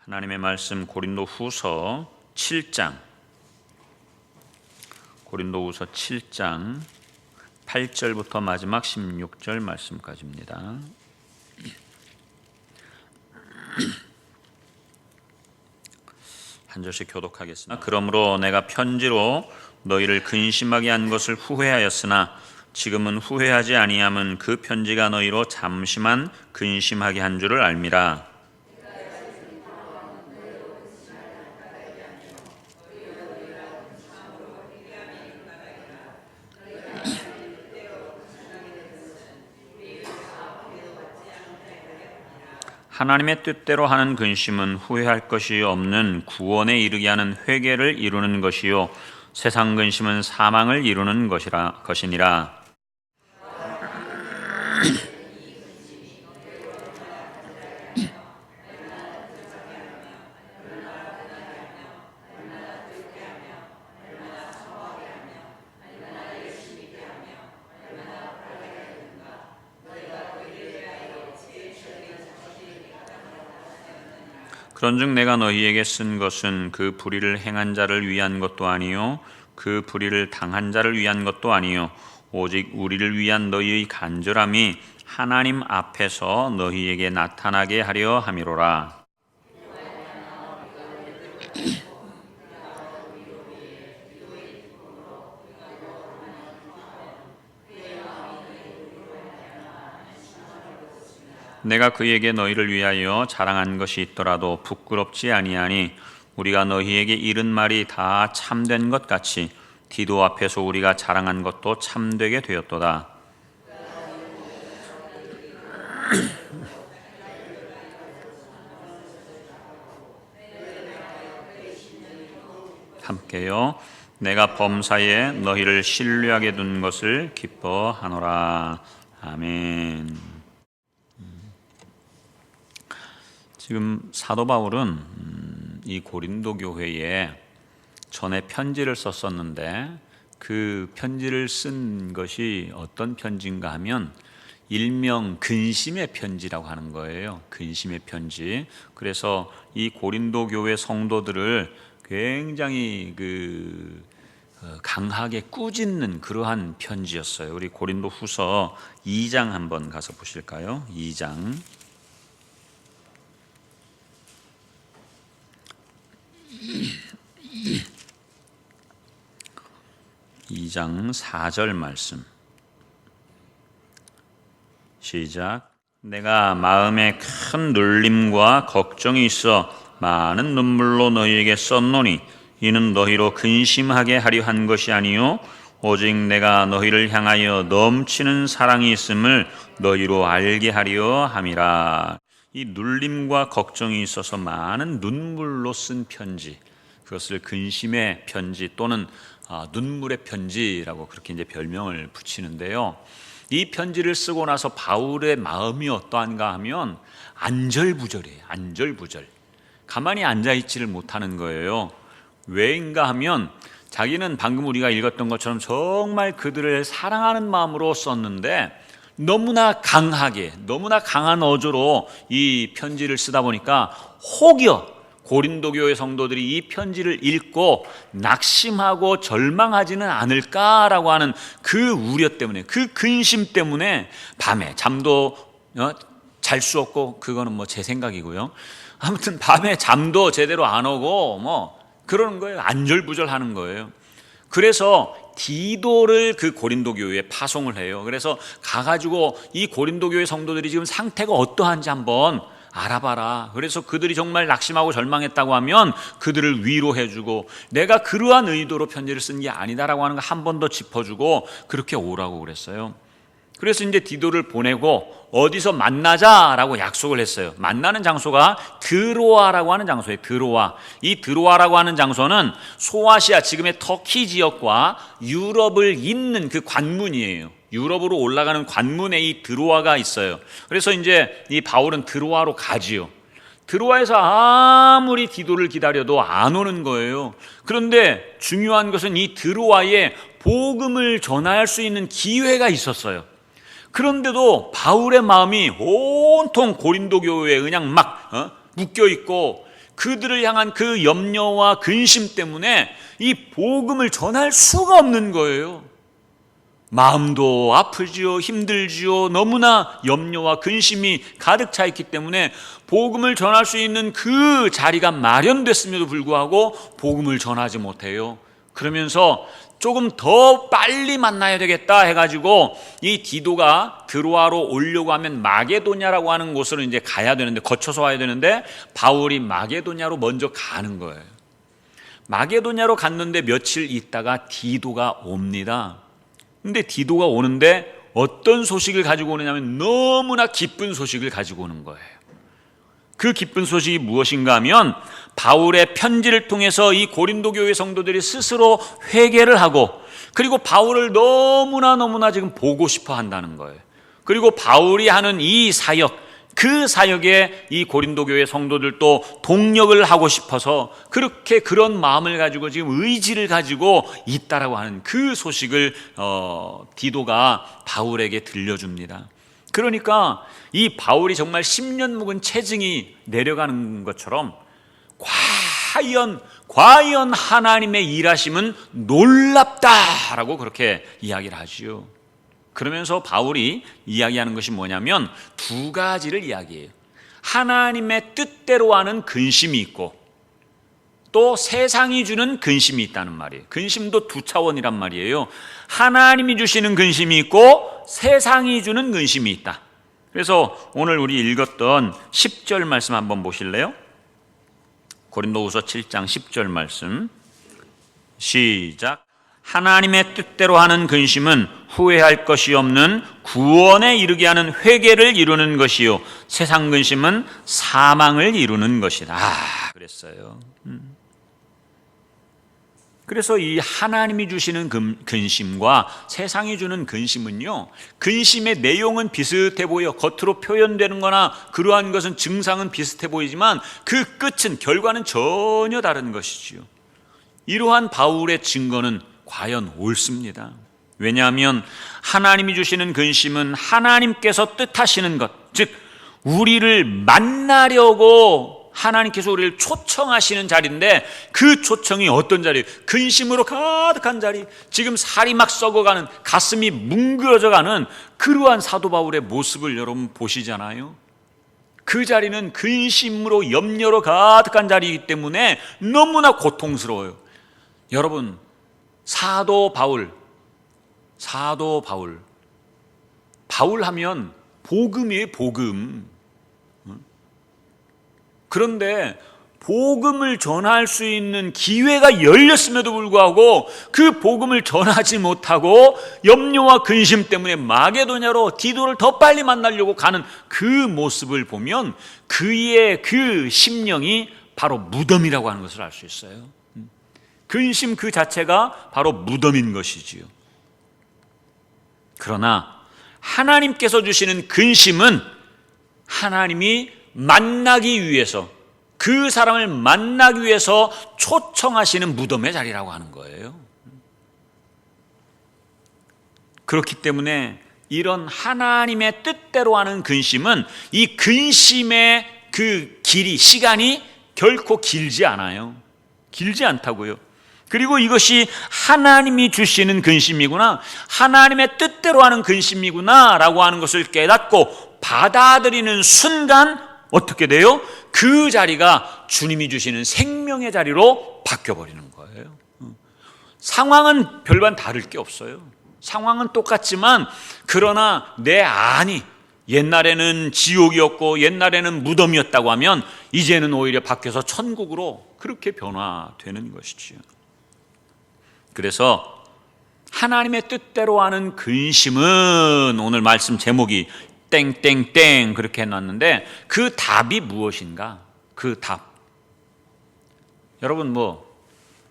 하나님의 말씀 고린도후서 7장 8절부터 마지막 16절 말씀까지입니다. 한 절씩 교독하겠습니다. 그러므로 내가 편지로 너희를 근심하게 한 것을 후회하였으나 지금은 후회하지 아니함은 그 편지가 너희로 잠시만 근심하게 한 줄을 알미라. 하나님의 뜻대로 하는 근심은 후회할 것이 없는 구원에 이르게 하는 회개를 이루는 것이요 세상 근심은 사망을 이루는 것이니라. 그런즉 내가 너희에게 쓴 것은 그 불의를 행한 자를 위한 것도 아니요 그 불의를 당한 자를 위한 것도 아니요 오직 우리를 위한 너희의 간절함이 하나님 앞에서 너희에게 나타나게 하려 함이로라. 내가 그에게 너희를 위하여 자랑한 것이 있더라도 부끄럽지 아니하니 우리가 너희에게 이른 말이 다 참된 것 같이 디도 앞에서 우리가 자랑한 것도 참되게 되었도다. 함께요. 내가 범사에 너희를 신뢰하게 둔 것을 기뻐하노라. 아멘. 지금 사도 바울은 이 고린도 교회에 전에 편지를 썼었는데 그 편지를 쓴 것이 어떤 편지인가 하면 일명 근심의 편지라고 하는 거예요. 근심의 편지. 그래서 이 고린도 교회 성도들을 굉장히 강하게 꾸짖는 그러한 편지였어요. 우리 고린도 후서 2장 한번 가서 보실까요? 2장 2장 4절 말씀 시작. 내가 마음에 큰 눌림과 걱정이 있어 많은 눈물로 너희에게 썼노니 이는 너희로 근심하게 하려 한 것이 아니요 오직 내가 너희를 향하여 넘치는 사랑이 있음을 너희로 알게 하려 함이라. 이 눌림과 걱정이 있어서 많은 눈물로 쓴 편지, 그것을 근심의 편지 또는 눈물의 편지라고 그렇게 이제 별명을 붙이는데요. 이 편지를 쓰고 나서 바울의 마음이 어떠한가 하면 안절부절이에요. 안절부절. 가만히 앉아있지를 못하는 거예요. 왜인가 하면 자기는 방금 우리가 읽었던 것처럼 정말 그들을 사랑하는 마음으로 썼는데 너무나 강하게, 너무나 강한 어조로 이 편지를 쓰다 보니까 혹여 고린도 교회 성도들이 이 편지를 읽고 낙심하고 절망하지는 않을까라고 하는 그 우려 때문에, 그 근심 때문에 밤에 잠도 잘 수 없고, 그거는 뭐 제 생각이고요. 아무튼 밤에 잠도 제대로 안 오고 그러는 거예요. 안절부절하는 거예요. 그래서 디도를 그 고린도 교회에 파송을 해요. 그래서 가가지고 이 고린도 교회 성도들이 지금 상태가 어떠한지 한번 알아봐라. 그래서 그들이 정말 낙심하고 절망했다고 하면 그들을 위로해주고, 내가 그러한 의도로 편지를 쓴 게 아니다라고 하는 거 한 번 더 짚어주고 그렇게 오라고 그랬어요. 그래서 이제 디도를 보내고 어디서 만나자라고 약속을 했어요. 만나는 장소가 드로아라고 하는 장소예요. 드로아. 이 드로아라고 하는 장소는 소아시아, 지금의 터키 지역과 유럽을 잇는 그 관문이에요. 유럽으로 올라가는 관문에 이 드로아가 있어요. 그래서 이제 이 바울은 드로아로 가지요. 드로아에서 아무리 디도를 기다려도 안 오는 거예요. 그런데 중요한 것은 이 드로아에 복음을 전할 수 있는 기회가 있었어요. 그런데도 바울의 마음이 온통 고린도 교회에 그냥 막 묶여 있고, 그들을 향한 그 염려와 근심 때문에 이 복음을 전할 수가 없는 거예요. 마음도 아프지요, 힘들지요. 너무나 염려와 근심이 가득 차 있기 때문에 복음을 전할 수 있는 그 자리가 마련됐음에도 불구하고 복음을 전하지 못해요. 그러면서 조금 더 빨리 만나야 되겠다 해가지고 이 디도가 드로아로 오려고 하면 마게도냐라고 하는 곳으로 이제 가야 되는데, 거쳐서 와야 되는데 바울이 마게도냐로 먼저 가는 거예요. 마게도냐로 갔는데 며칠 있다가 디도가 옵니다. 근데 디도가 오는데 어떤 소식을 가지고 오느냐면 너무나 기쁜 소식을 가지고 오는 거예요. 그 기쁜 소식이 무엇인가 하면 바울의 편지를 통해서 이 고린도 교회 성도들이 스스로 회개를 하고, 그리고 바울을 너무나 지금 보고 싶어 한다는 거예요. 그리고 바울이 하는 이 사역, 그 사역에 이 고린도 교회 성도들도 동력을 하고 싶어서 그렇게 그런 마음을 가지고 지금 의지를 가지고 있다라고 하는 그 소식을 디도가 바울에게 들려줍니다. 그러니까 이 바울이 정말 10년 묵은 체증이 내려가는 것처럼 과연 하나님의 일하심은 놀랍다라고 그렇게 이야기를 하지요. 그러면서 바울이 이야기하는 것이 뭐냐면 두 가지를 이야기해요. 하나님의 뜻대로 하는 근심이 있고, 또 세상이 주는 근심이 있다는 말이에요. 근심도 두 차원이란 말이에요. 하나님이 주시는 근심이 있고 세상이 주는 근심이 있다. 그래서 오늘 우리 읽었던 10절 말씀 한번 보실래요? 고린도후서 7장 10절 말씀 시작. 하나님의 뜻대로 하는 근심은 후회할 것이 없는 구원에 이르게 하는 회개를 이루는 것이요, 세상 근심은 사망을 이루는 것이다 그랬어요. 그래서 이 하나님이 주시는 근심과 세상이 주는 근심은요, 근심의 내용은 비슷해 보여. 겉으로 표현되는 거나 그러한 것은 증상은 비슷해 보이지만 그 끝은, 결과는 전혀 다른 것이지요. 이러한 바울의 증거는 과연 옳습니다. 왜냐하면 하나님이 주시는 근심은 하나님께서 뜻하시는 것, 즉 우리를 만나려고 하나님께서 우리를 초청하시는 자리인데, 그 초청이 어떤 자리예요? 근심으로 가득한 자리, 지금 살이 막 썩어가는, 가슴이 뭉그러져가는 그러한 사도 바울의 모습을 여러분 보시잖아요. 그 자리는 근심으로 염려로 가득한 자리이기 때문에 너무나 고통스러워요. 여러분, 사도 바울 하면 복음이에요, 복음. 그런데 복음을 전할 수 있는 기회가 열렸음에도 불구하고 그 복음을 전하지 못하고 염려와 근심 때문에 마게도냐로 디도를 더 빨리 만나려고 가는 그 모습을 보면 그의 그 심령이 바로 무덤이라고 하는 것을 알 수 있어요. 근심 그 자체가 바로 무덤인 것이지요. 그러나 하나님께서 주시는 근심은 하나님이 만나기 위해서, 그 사람을 만나기 위해서 초청하시는 무덤의 자리라고 하는 거예요. 그렇기 때문에 이런 하나님의 뜻대로 하는 근심은, 이 근심의 그 길이, 시간이 결코 길지 않아요. 길지 않다고요. 그리고 이것이 하나님이 주시는 근심이구나, 하나님의 뜻대로 하는 근심이구나 라고 하는 것을 깨닫고 받아들이는 순간 어떻게 돼요? 그 자리가 주님이 주시는 생명의 자리로 바뀌어버리는 거예요. 상황은 별반 다를 게 없어요. 상황은 똑같지만, 그러나 내 안이 옛날에는 지옥이었고 옛날에는 무덤이었다고 하면 이제는 오히려 바뀌어서 천국으로 그렇게 변화되는 것이지요. 그래서 하나님의 뜻대로 하는 근심은, 오늘 말씀 제목이 땡땡땡 그렇게 해놨는데, 그 답이 무엇인가? 그 답, 여러분,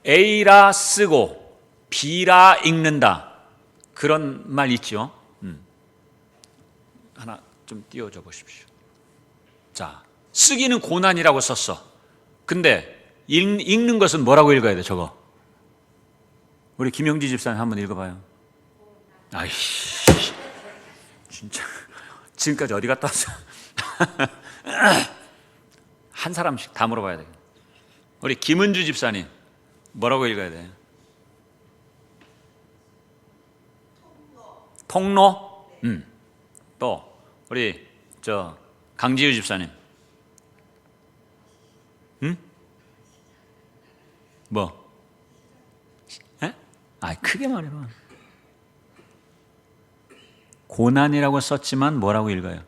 A라 쓰고 B라 읽는다, 그런 말 있죠. 하나 좀 띄워줘 보십시오. 자, 쓰기는 고난이라고 썼어. 근데 읽는 것은 뭐라고 읽어야 돼? 저거 우리 김영지 집사님 한번 읽어봐요. 아이씨, 진짜 지금까지 어디 갔다 왔어? 한 사람씩 다 물어봐야 돼. 우리 김은주 집사님 뭐라고 읽어야 돼요? 통로? 또 우리 강지유 집사님 뭐? 에? 크게 말해봐. 고난이라고 썼지만 뭐라고 읽어요?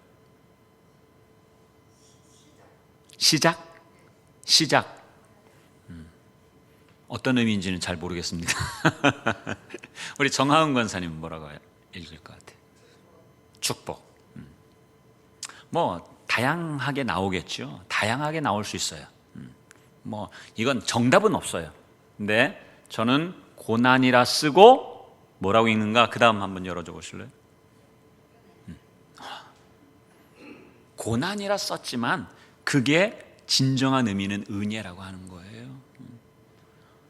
시작? 어떤 의미인지는 잘 모르겠습니다. 우리 정하은 권사님은 뭐라고 읽을 것 같아요? 축복. 뭐 다양하게 나오겠죠. 다양하게 나올 수 있어요. 뭐 이건 정답은 없어요. 근데 저는 고난이라 쓰고 뭐라고 읽는가 그 다음 한번 열어줘 보실래요? 고난이라 썼지만 그게 진정한 의미는 은혜라고 하는 거예요.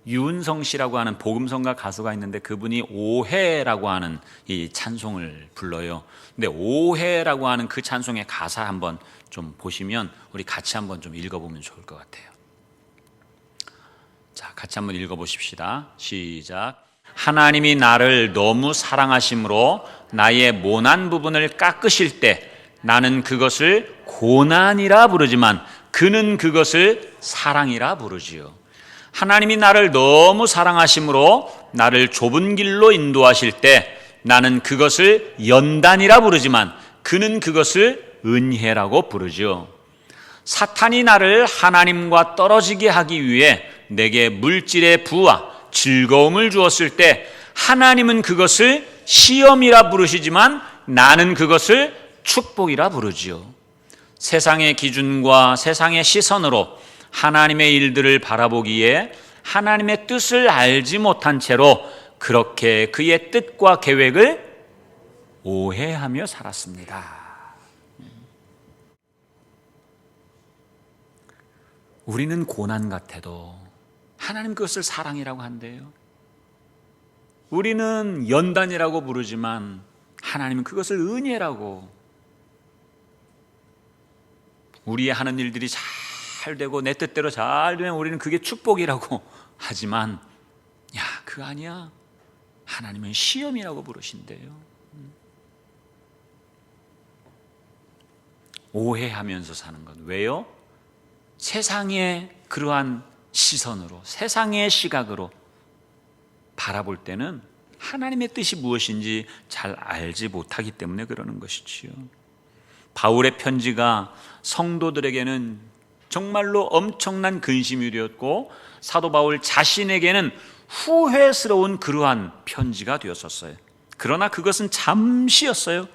유은성 씨라고 하는 복음성가 가수가 있는데 그분이 오해라고 하는 이 찬송을 불러요. 근데 오해라고 하는 그 찬송의 가사 한번 좀 보시면 우리 같이 한번 좀 읽어보면 좋을 것 같아요. 자, 같이 한번 읽어보십시다. 시작. 하나님이 나를 너무 사랑하심으로 나의 모난 부분을 깎으실 때 나는 그것을 고난이라 부르지만 그는 그것을 사랑이라 부르지요. 하나님이 나를 너무 사랑하심으로 나를 좁은 길로 인도하실 때 나는 그것을 연단이라 부르지만 그는 그것을 은혜라고 부르지요. 사탄이 나를 하나님과 떨어지게 하기 위해 내게 물질의 부와 즐거움을 주었을 때 하나님은 그것을 시험이라 부르시지만 나는 그것을 축복이라 부르지요. 세상의 기준과 세상의 시선으로 하나님의 일들을 바라보기에 하나님의 뜻을 알지 못한 채로 그렇게 그의 뜻과 계획을 오해하며 살았습니다. 우리는 고난 같아도 하나님 그것을 사랑이라고 한대요. 우리는 연단이라고 부르지만 하나님은 그것을 은혜라고. 우리의 하는 일들이 잘 되고 내 뜻대로 잘 되면 우리는 그게 축복이라고 하지만 그거 아니야. 하나님은 시험이라고 부르신대요. 오해하면서 사는 것. 왜요? 세상의 그러한 시선으로, 세상의 시각으로 바라볼 때는 하나님의 뜻이 무엇인지 잘 알지 못하기 때문에 그러는 것이지요. 바울의 편지가 성도들에게는 정말로 엄청난 근심이었고 사도 바울 자신에게는 후회스러운 그러한 편지가 되었었어요. 그러나 그것은 잠시였어요.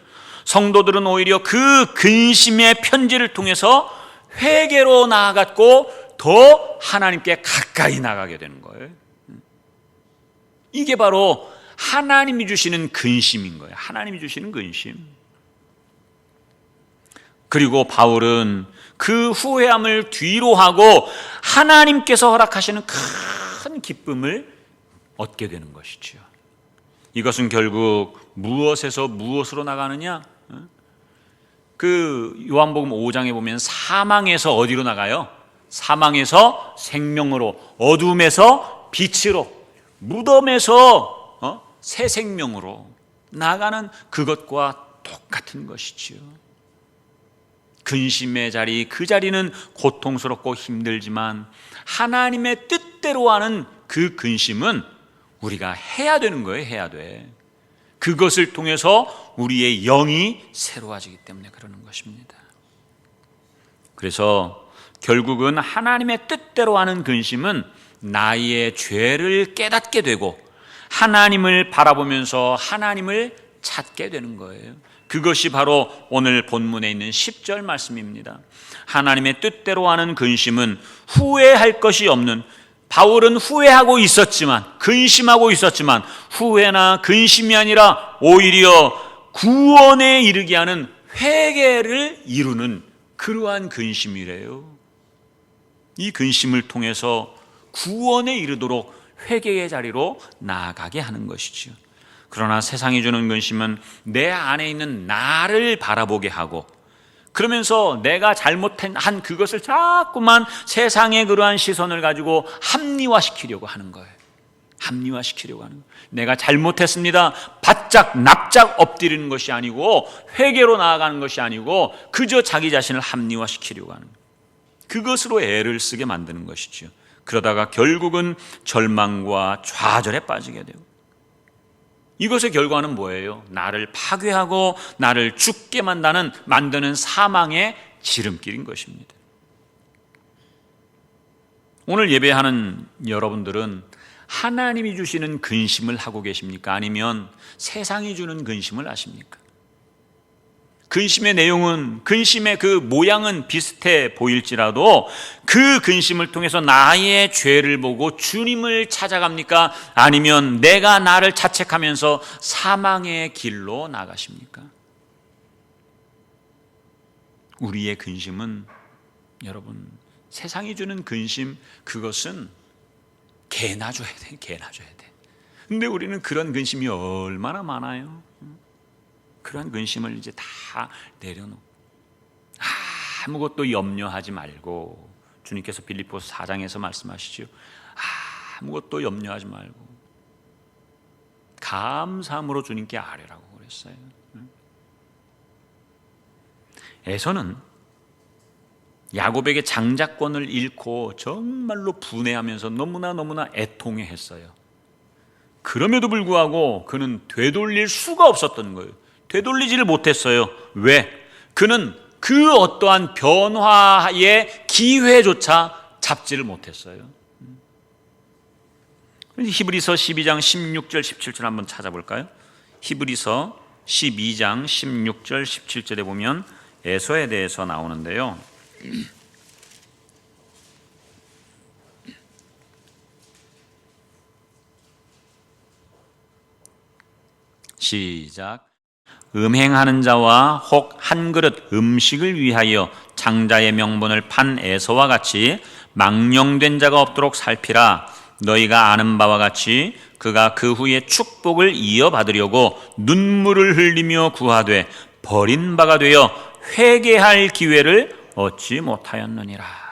성도들은 오히려 그 근심의 편지를 통해서 회개로 나아갔고 더 하나님께 가까이 나가게 되는 거예요. 이게 바로 하나님이 주시는 근심인 거예요. 하나님이 주시는 근심. 그리고 바울은 그 후회함을 뒤로 하고 하나님께서 허락하시는 큰 기쁨을 얻게 되는 것이죠. 이것은 결국 무엇에서 무엇으로 나가느냐? 그 요한복음 5장에 보면 사망에서 어디로 나가요? 사망에서 생명으로, 어둠에서 빛으로, 무덤에서 새 생명으로 나가는 그것과 똑같은 것이지요. 근심의 자리, 그 자리는 고통스럽고 힘들지만 하나님의 뜻대로 하는 그 근심은 우리가 해야 되는 거예요. 해야 돼. 그것을 통해서 우리의 영이 새로워지기 때문에 그러는 것입니다. 그래서 결국은 하나님의 뜻대로 하는 근심은 나의 죄를 깨닫게 되고 하나님을 바라보면서 하나님을 찾게 되는 거예요. 그것이 바로 오늘 본문에 있는 10절 말씀입니다. 하나님의 뜻대로 하는 근심은 후회할 것이 없는, 바울은 후회하고 있었지만, 근심하고 있었지만 후회나 근심이 아니라 오히려 구원에 이르게 하는 회개를 이루는 그러한 근심이래요. 이 근심을 통해서 구원에 이르도록 회개의 자리로 나아가게 하는 것이죠. 그러나 세상이 주는 근심은 내 안에 있는 나를 바라보게 하고 그러면서 내가 잘못한 그것을 자꾸만 세상의 그러한 시선을 가지고 합리화시키려고 하는 거예요. 합리화시키려고 하는 거예요. 내가 잘못했습니다. 바짝 납작 엎드리는 것이 아니고, 회개로 나아가는 것이 아니고, 그저 자기 자신을 합리화시키려고 하는 거예요. 그것으로 애를 쓰게 만드는 것이죠. 그러다가 결국은 절망과 좌절에 빠지게 되고, 이것의 결과는 뭐예요? 나를 파괴하고 나를 죽게 만드는 사망의 지름길인 것입니다. 오늘 예배하는 여러분들은 하나님이 주시는 근심을 하고 계십니까? 아니면 세상이 주는 근심을 하십니까? 근심의 내용은, 근심의 그 모양은 비슷해 보일지라도 그 근심을 통해서 나의 죄를 보고 주님을 찾아갑니까? 아니면 내가 나를 자책하면서 사망의 길로 나가십니까? 우리의 근심은, 여러분, 세상이 주는 근심, 그것은 개나 줘야 돼, 개나 줘야 돼. 근데 우리는 그런 근심이 얼마나 많아요. 그런 근심을 이제 다 내려놓고 아무것도 염려하지 말고, 주님께서 빌립보서 4장에서 말씀하시죠. 아무것도 염려하지 말고 감사함으로 주님께 아뢰라고 그랬어요. 에서는 야곱에게 장자권을 잃고 정말로 분해하면서 너무나 애통해했어요. 그럼에도 불구하고 그는 되돌릴 수가 없었던 거예요. 되돌리지를 못했어요. 왜? 그는 그 어떠한 변화의 기회조차 잡지를 못했어요. 히브리서 12장 16절 17절 한번 찾아볼까요? 히브리서 12장 16절 17절에 보면 에서에 대해서 나오는데요. 시작. 음행하는 자와 혹 한 그릇 음식을 위하여 장자의 명분을 판 에서와 같이 망령된 자가 없도록 살피라. 너희가 아는 바와 같이 그가 그 후에 축복을 이어받으려고 눈물을 흘리며 구하되 버린 바가 되어 회개할 기회를 얻지 못하였느니라.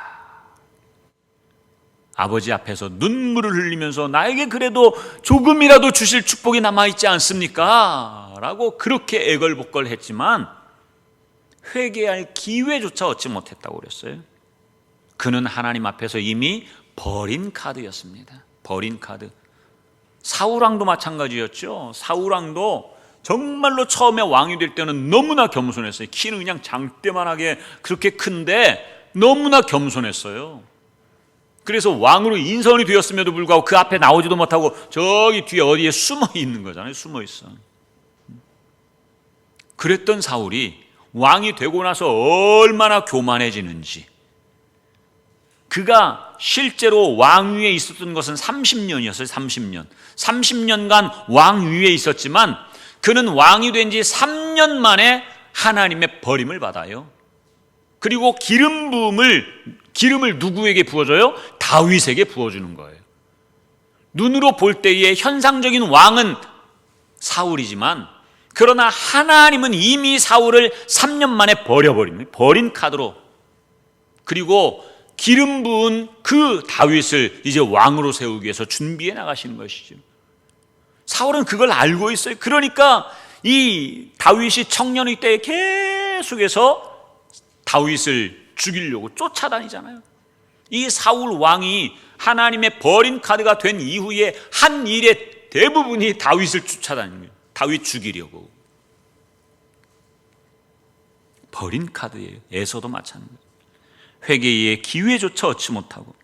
아버지 앞에서 눈물을 흘리면서 나에게 그래도 조금이라도 주실 축복이 남아있지 않습니까? 라고 그렇게 애걸복걸했지만 회개할 기회조차 얻지 못했다고 그랬어요. 그는 하나님 앞에서 이미 버린 카드였습니다. 버린 카드. 사울왕도 마찬가지였죠. 사울왕도 정말로 처음에 왕이 될 때는 너무나 겸손했어요. 키는 그냥 장대만하게 그렇게 큰데 너무나 겸손했어요. 그래서 왕으로 인선이 되었음에도 불구하고 그 앞에 나오지도 못하고 저기 뒤에 어디에 숨어 있는 거잖아요. 숨어 있어. 그랬던 사울이 왕이 되고 나서 얼마나 교만해지는지. 그가 실제로 왕위에 있었던 것은 30년이었어요. 30년. 30년간 왕위에 있었지만 그는 왕이 된 지 3년 만에 하나님의 버림을 받아요. 그리고 기름을 누구에게 부어줘요? 다윗에게 부어주는 거예요. 눈으로 볼 때의 현상적인 왕은 사울이지만, 그러나 하나님은 이미 사울을 3년 만에 버려버립니다. 버린 카드로. 그리고 기름 부은 그 다윗을 이제 왕으로 세우기 위해서 준비해 나가시는 것이죠. 사울은 그걸 알고 있어요. 그러니까 이 다윗이 청년의 때에 계속해서 다윗을 죽이려고 쫓아다니잖아요. 이 사울 왕이 하나님의 버린 카드가 된 이후에 한 일의 대부분이 다윗을 쫓아다닙니다. 다윗 죽이려고. 버린 카드예요. 에서도 마찬가지예요. 회개의 기회조차 얻지 못하고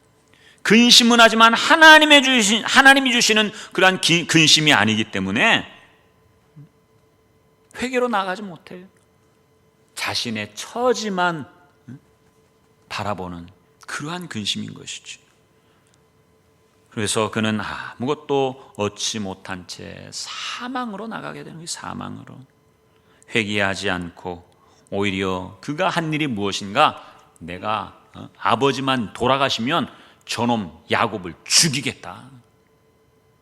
근심은 하지만 하나님이 주시는 그러한 근심이 아니기 때문에 회개로 나가지 못해요. 자신의 처지만 바라보는 그러한 근심인 것이죠. 그래서 그는 아무것도 얻지 못한 채 사망으로 나가게 되는 거예요. 사망으로. 회개하지 않고 오히려 그가 한 일이 무엇인가? 내가 아버지만 돌아가시면 저놈 야곱을 죽이겠다.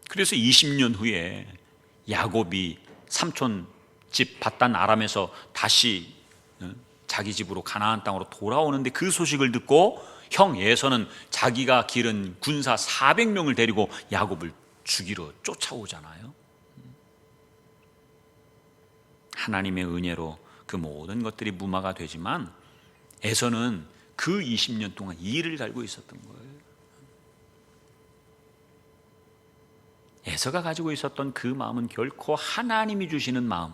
그래서 20년 후에 야곱이 삼촌 집 바단 아람에서 다시 자기 집으로 가나안 땅으로 돌아오는데 그 소식을 듣고 형 에서는 자기가 기른 군사 400명을 데리고 야곱을 죽이러 쫓아오잖아요. 하나님의 은혜로 그 모든 것들이 무마가 되지만 에서는 그 20년 동안 이를 갈고 있었던 거예요. 에서가 가지고 있었던 그 마음은 결코 하나님이 주시는 마음,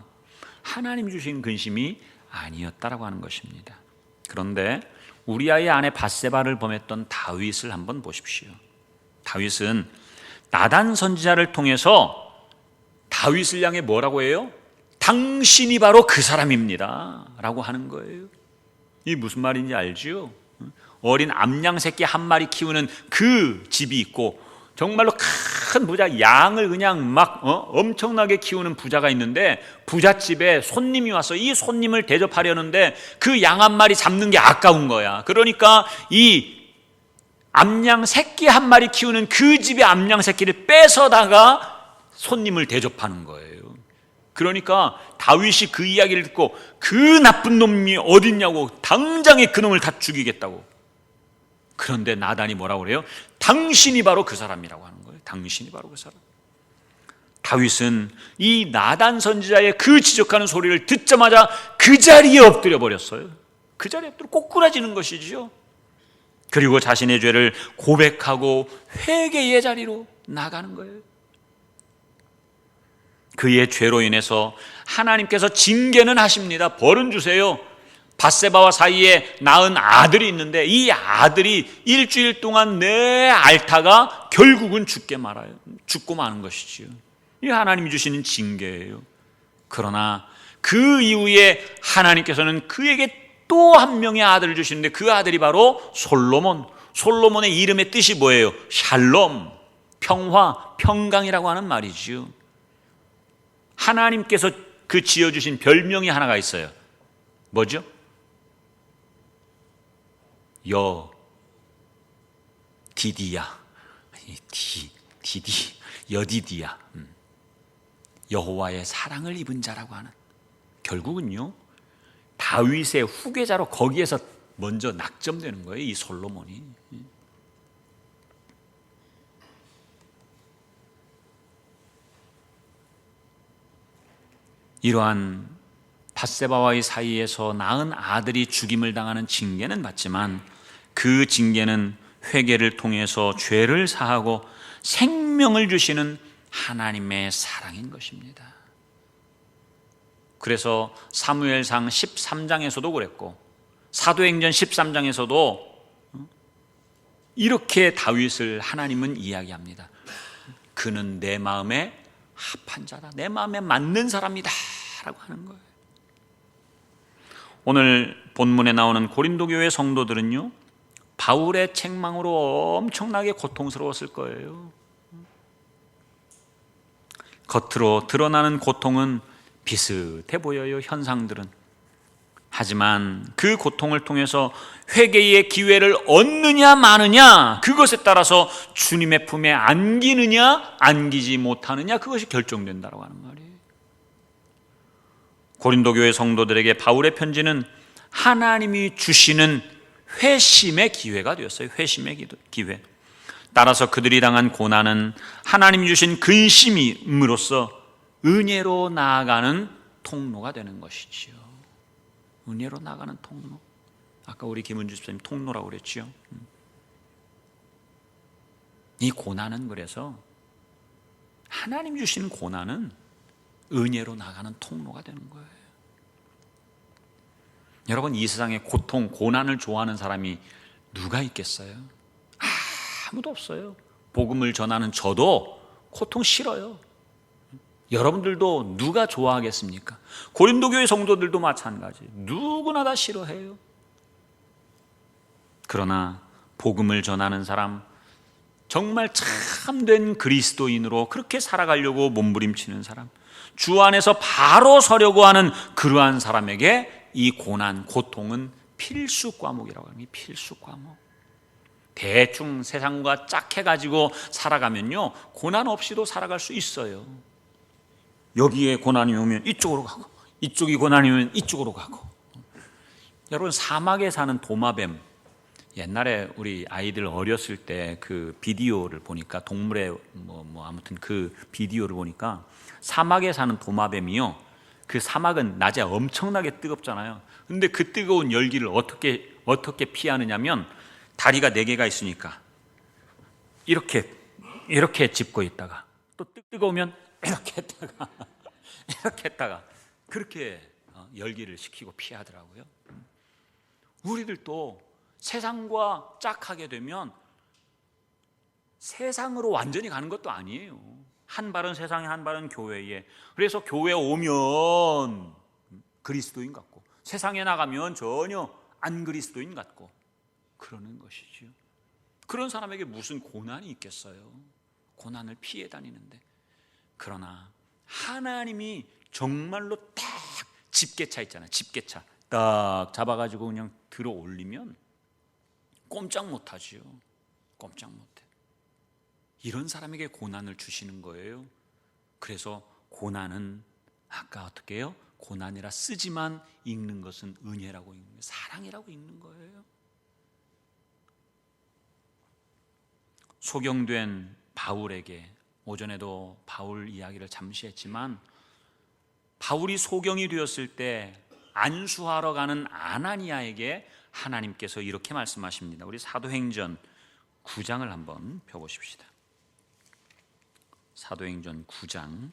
하나님이 주신 근심이 아니었다라고 하는 것입니다. 그런데 우리아의 아내 밧세바를 범했던 다윗을 한번 보십시오. 다윗은 나단 선지자를 통해서 다윗을 향해 뭐라고 해요? 당신이 바로 그 사람입니다 라고 하는 거예요. 이게 무슨 말인지 알지요? 어린 암양 새끼 한 마리 키우는 그 집이 있고 정말로 큰 부자, 양을 그냥 막 엄청나게 키우는 부자가 있는데 부잣집에 손님이 와서 이 손님을 대접하려는데 그 양 한 마리 잡는 게 아까운 거야. 그러니까 이 암양 새끼 한 마리 키우는 그 집의 암양 새끼를 뺏어다가 손님을 대접하는 거예요. 그러니까 다윗이 그 이야기를 듣고 그 나쁜 놈이 어딨냐고 당장에 그 놈을 다 죽이겠다고. 그런데 나단이 뭐라고 그래요? 당신이 바로 그 사람이라고 하는 거예요. 당신이 바로 그 사람. 다윗은 이 나단 선지자의 그 지적하는 소리를 듣자마자 그 자리에 엎드려 버렸어요. 그 자리에 엎드려 꼬꾸라지는 것이지요. 그리고 자신의 죄를 고백하고 회개의 자리로 나가는 거예요. 그의 죄로 인해서 하나님께서 징계는 하십니다. 벌은 주세요. 밧세바와 사이에 낳은 아들이 있는데 이 아들이 일주일 동안 내 앓다가 결국은 죽고 마는 것이지요. 이 하나님이 주시는 징계예요. 그러나 그 이후에 하나님께서는 그에게 또 한 명의 아들을 주시는데 그 아들이 바로 솔로몬. 솔로몬의 이름의 뜻이 뭐예요? 샬롬, 평화, 평강이라고 하는 말이지요. 하나님께서 그 지어주신 별명이 하나가 있어요. 뭐죠? 여디디야. 여디디야. 여호와의 사랑을 입은 자라고 하는. 결국은요 다윗의 후계자로 거기에서 먼저 낙점되는 거예요. 이 솔로몬이. 이러한 밧세바와의 사이에서 낳은 아들이 죽임을 당하는 징계는 받지만 그 징계는 회개를 통해서 죄를 사하고 생명을 주시는 하나님의 사랑인 것입니다. 그래서 사무엘상 13장에서도 그랬고 사도행전 13장에서도 이렇게 다윗을 하나님은 이야기합니다. 그는 내 마음에 합한 자다. 내 마음에 맞는 사람이다 라고 하는 거예요. 오늘 본문에 나오는 고린도 교회 성도들은요 바울의 책망으로 엄청나게 고통스러웠을 거예요. 겉으로 드러나는 고통은 비슷해 보여요. 현상들은. 하지만 그 고통을 통해서 회개의 기회를 얻느냐 마느냐, 그것에 따라서 주님의 품에 안기느냐 안기지 못하느냐, 그것이 결정된다고 하는 말이에요. 고린도 교회 성도들에게 바울의 편지는 하나님이 주시는 회심의 기회가 되었어요. 회심의 기회. 따라서 그들이 당한 고난은 하나님이 주신 근심임으로써 은혜로 나아가는 통로가 되는 것이지요. 은혜로 나아가는 통로. 아까 우리 김은주 집사님 통로라고 그랬지요. 이 고난은 그래서 하나님 주신 고난은 은혜로 나가는 통로가 되는 거예요. 여러분, 이 세상에 고통, 고난을 좋아하는 사람이 누가 있겠어요? 아무도 없어요. 복음을 전하는 저도 고통 싫어요. 여러분들도 누가 좋아하겠습니까? 고린도 교회 성도들도 마찬가지. 누구나 다 싫어해요. 그러나 복음을 전하는 사람, 정말 참된 그리스도인으로 그렇게 살아가려고 몸부림치는 사람, 주 안에서 바로 서려고 하는 그러한 사람에게 이 고난, 고통은 필수 과목이라고 합니다. 필수 과목. 대충 세상과 짝해가지고 살아가면요 고난 없이도 살아갈 수 있어요. 여기에 고난이 오면 이쪽으로 가고, 이쪽이 고난이 오면 이쪽으로 가고. 여러분, 사막에 사는 도마뱀, 옛날에 우리 아이들 어렸을 때 그 비디오를 보니까, 동물의 아무튼 그 비디오를 보니까 사막에 사는 도마뱀이요, 그 사막은 낮에 엄청나게 뜨겁잖아요. 근데 그 뜨거운 열기를 어떻게 피하느냐면, 다리가 4개가 있으니까 이렇게 짚고 있다가, 또 뜨거우면 이렇게 했다가 이렇게 했다가, 그렇게 열기를 식히고 피하더라고요. 우리들도 세상과 짝하게 되면 세상으로 완전히 가는 것도 아니에요. 한 발은 세상에, 한 발은 교회에. 그래서 교회 오면 그리스도인 같고, 세상에 나가면 전혀 안 그리스도인 같고, 그러는 것이죠. 그런 사람에게 무슨 고난이 있겠어요? 고난을 피해 다니는데. 그러나 하나님이 정말로 딱 집게차 있잖아요. 집게차 딱 잡아가지고 그냥 들어 올리면 꼼짝 못하지요. 꼼짝 못해. 이런 사람에게 고난을 주시는 거예요. 그래서 고난은 아까 어떻게 해요? 고난이라 쓰지만 읽는 것은 은혜라고 읽는 거예요. 사랑이라고 읽는 거예요. 소경된 바울에게, 오전에도 바울 이야기를 잠시 했지만, 바울이 소경이 되었을 때 안수하러 가는 아나니아에게 하나님께서 이렇게 말씀하십니다. 우리 사도행전 9장을 한번 펴보십시다. 사도행전 9장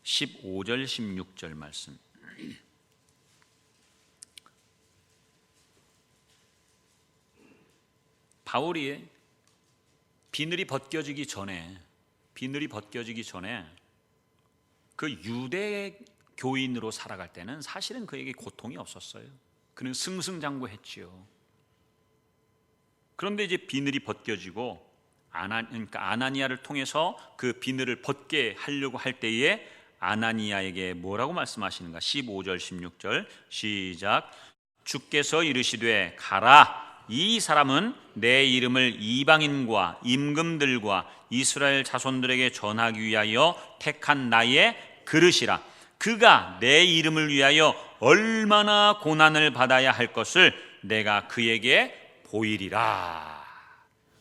15절 16절 말씀. 바울이 비늘이 벗겨지기 전에 그 유대 교인으로 살아갈 때는 사실은 그에게 고통이 없었어요. 그는 승승장구했지요. 그런데 이제 비늘이 벗겨지고 그러니까 아나니아를 통해서 그 비늘을 벗게 하려고 할 때에 아나니아에게 뭐라고 말씀하시는가? 15절 16절 시작. 주께서 이르시되 가라. 이 사람은 내 이름을 이방인과 임금들과 이스라엘 자손들에게 전하기 위하여 택한 나의 그릇이라. 그가 내 이름을 위하여 얼마나 고난을 받아야 할 것을 내가 그에게 보이리라.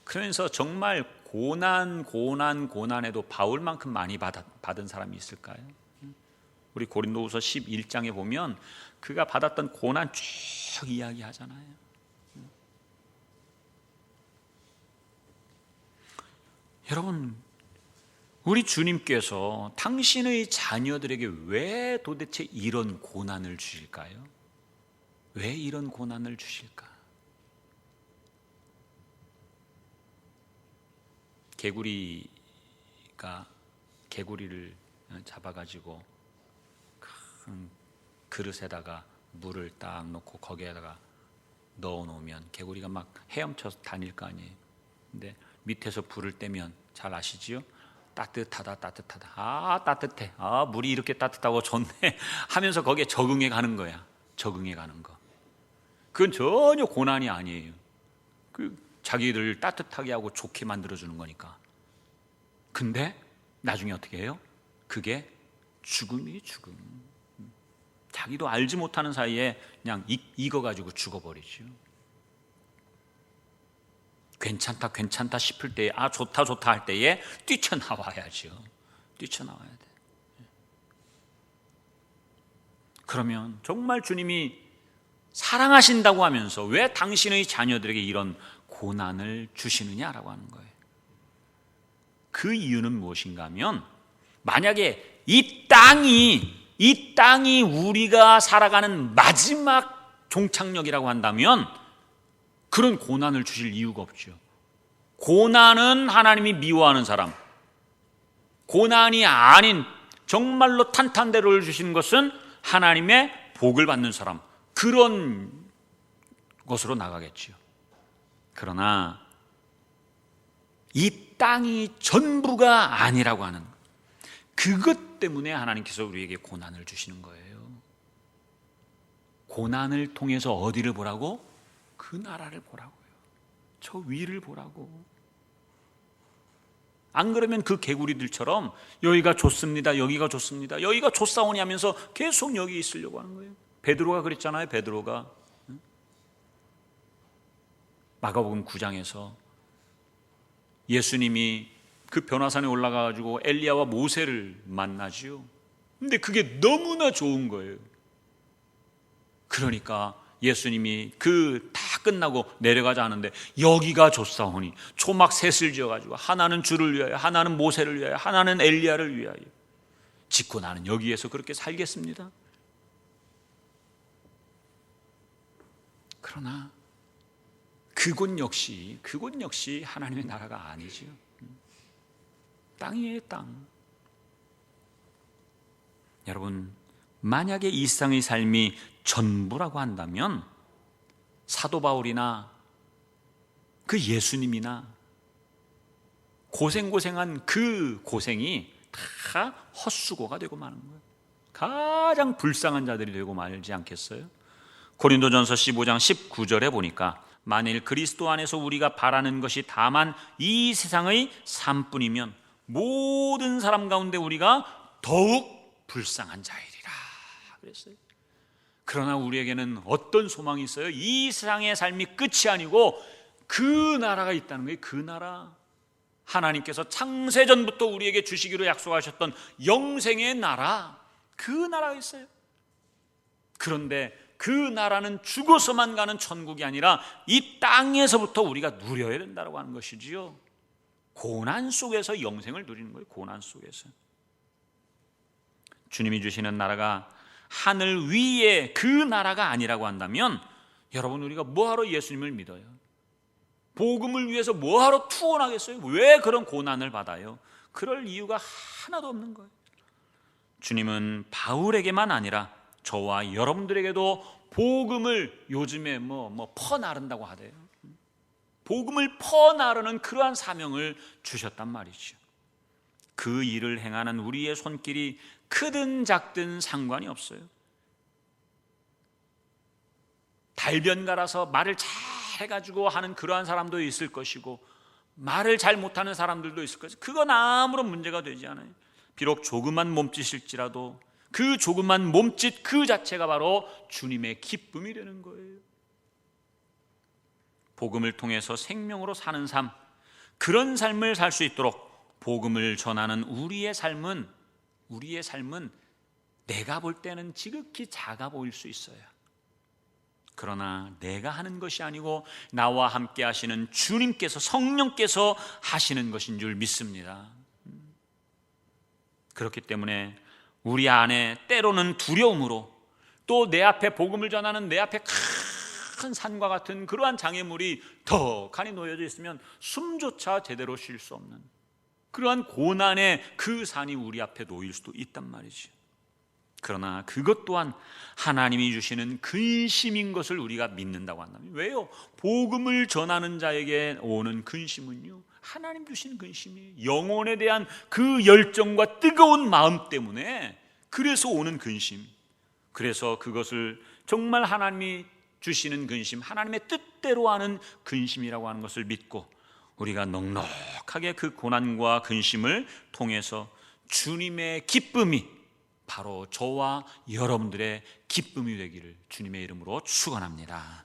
그러면서 정말 고난에도 바울만큼 많이 받은 사람이 있을까요? 우리 고린도후서 11장에 보면 그가 받았던 고난 쭉 이야기하잖아요. 여러분, 우리 주님께서 당신의 자녀들에게 왜 도대체 이런 고난을 주실까요? 왜 이런 고난을 주실까? 개구리를 잡아가지고 큰 그릇에다가 물을 딱 넣고 거기에다가 넣어놓으면 개구리가 막 헤엄쳐서 다닐 거 아니에요. 근데 밑에서 불을 떼면 잘 아시지요? 따뜻하다. 아, 따뜻해. 아, 물이 이렇게 따뜻하고 좋네 하면서 거기에 적응해 가는 거야. 적응해 가는 거. 그건 전혀 고난이 아니에요. 자기를 따뜻하게 하고 좋게 만들어주는 거니까. 근데 나중에 어떻게 해요? 그게 죽음이 죽음. 자기도 알지 못하는 사이에 그냥 익어가지고 죽어버리죠. 괜찮다 싶을 때에, 아, 좋다 할 때에 뛰쳐나와야죠. 뛰쳐나와야 돼. 그러면 정말 주님이 사랑하신다고 하면서 왜 당신의 자녀들에게 이런 고난을 주시느냐라고 하는 거예요. 그 이유는 무엇인가 하면, 만약에 이 땅이 우리가 살아가는 마지막 종착역이라고 한다면 그런 고난을 주실 이유가 없죠. 고난은 하나님이 미워하는 사람, 고난이 아닌 정말로 탄탄대로를 주시는 것은 하나님의 복을 받는 사람, 그런 것으로 나가겠죠. 그러나 이 땅이 전부가 아니라고 하는 그것 때문에 하나님께서 우리에게 고난을 주시는 거예요. 고난을 통해서 어디를 보라고? 그 나라를 보라고요. 저 위를 보라고. 안 그러면 그 개구리들처럼 여기가 좋습니다, 여기가 좋습니다, 여기가 좋사오니 하면서 계속 여기 있으려고 하는 거예요. 베드로가 그랬잖아요. 베드로가 마가복음 9장에서 예수님이 그 변화산에 올라가가지고 엘리야와 모세를 만나지요. 근데 그게 너무나 좋은 거예요. 그러니까 예수님이 그 다 끝나고 내려가자 하는데 여기가 좋사오니 초막 셋을 지어가지고 하나는 주를 위하여, 하나는 모세를 위하여, 하나는 엘리야를 위하여 짓고 나는 여기에서 그렇게 살겠습니다. 그러나 그곳 역시 하나님의 나라가 아니지요. 땅이에요, 땅. 여러분, 만약에 이 세상의 삶이 전부라고 한다면 사도 바울이나 그 예수님이나 고생한 그 고생이 다 헛수고가 되고 마는 거예요. 가장 불쌍한 자들이 되고 말지 않겠어요? 고린도전서 15장 19절에 보니까 만일 그리스도 안에서 우리가 바라는 것이 다만 이 세상의 삶뿐이면 모든 사람 가운데 우리가 더욱 불쌍한 자이리라 그랬어요. 그러나 우리에게는 어떤 소망이 있어요? 이 세상의 삶이 끝이 아니고 그 나라가 있다는 거예요. 그 나라, 하나님께서 창세전부터 우리에게 주시기로 약속하셨던 영생의 나라, 그 나라가 있어요. 그런데 그 나라는 죽어서만 가는 천국이 아니라 이 땅에서부터 우리가 누려야 된다고 하는 것이지요. 고난 속에서 영생을 누리는 거예요. 고난 속에서. 주님이 주시는 나라가 하늘 위에 그 나라가 아니라고 한다면 여러분, 우리가 뭐하러 예수님을 믿어요? 복음을 위해서 뭐하러 투혼하겠어요? 왜 그런 고난을 받아요? 그럴 이유가 하나도 없는 거예요. 주님은 바울에게만 아니라 저와 여러분들에게도 복음을 요즘에 퍼나른다고 하대요. 복음을 퍼나르는 그러한 사명을 주셨단 말이죠. 그 일을 행하는 우리의 손길이 크든 작든 상관이 없어요. 달변가라서 말을 잘 해가지고 하는 그러한 사람도 있을 것이고 말을 잘 못하는 사람들도 있을 것이고 그건 아무런 문제가 되지 않아요. 비록 조그만 몸짓일지라도 그 조그만 몸짓 그 자체가 바로 주님의 기쁨이 되는 거예요. 복음을 통해서 생명으로 사는 삶, 그런 삶을 살 수 있도록 복음을 전하는 우리의 삶은 내가 볼 때는 지극히 작아 보일 수 있어요. 그러나 내가 하는 것이 아니고 나와 함께 하시는 주님께서, 성령께서 하시는 것인 줄 믿습니다. 그렇기 때문에 우리 안에 때로는 두려움으로, 또 내 앞에 복음을 전하는 내 앞에 큰 산과 같은 그러한 장애물이 덕하니 놓여져 있으면 숨조차 제대로 쉴 수 없는 그러한 고난의 그 산이 우리 앞에 놓일 수도 있단 말이죠. 그러나 그것 또한 하나님이 주시는 근심인 것을 우리가 믿는다고 한다면, 왜요? 복음을 전하는 자에게 오는 근심은요, 하나님 주신 근심이에요. 영혼에 대한 그 열정과 뜨거운 마음 때문에 그래서 오는 근심, 그래서 그것을 정말 하나님이 주시는 근심, 하나님의 뜻대로 하는 근심이라고 하는 것을 믿고 우리가 넉넉하게 그 고난과 근심을 통해서 주님의 기쁨이 바로 저와 여러분들의 기쁨이 되기를 주님의 이름으로 축원합니다.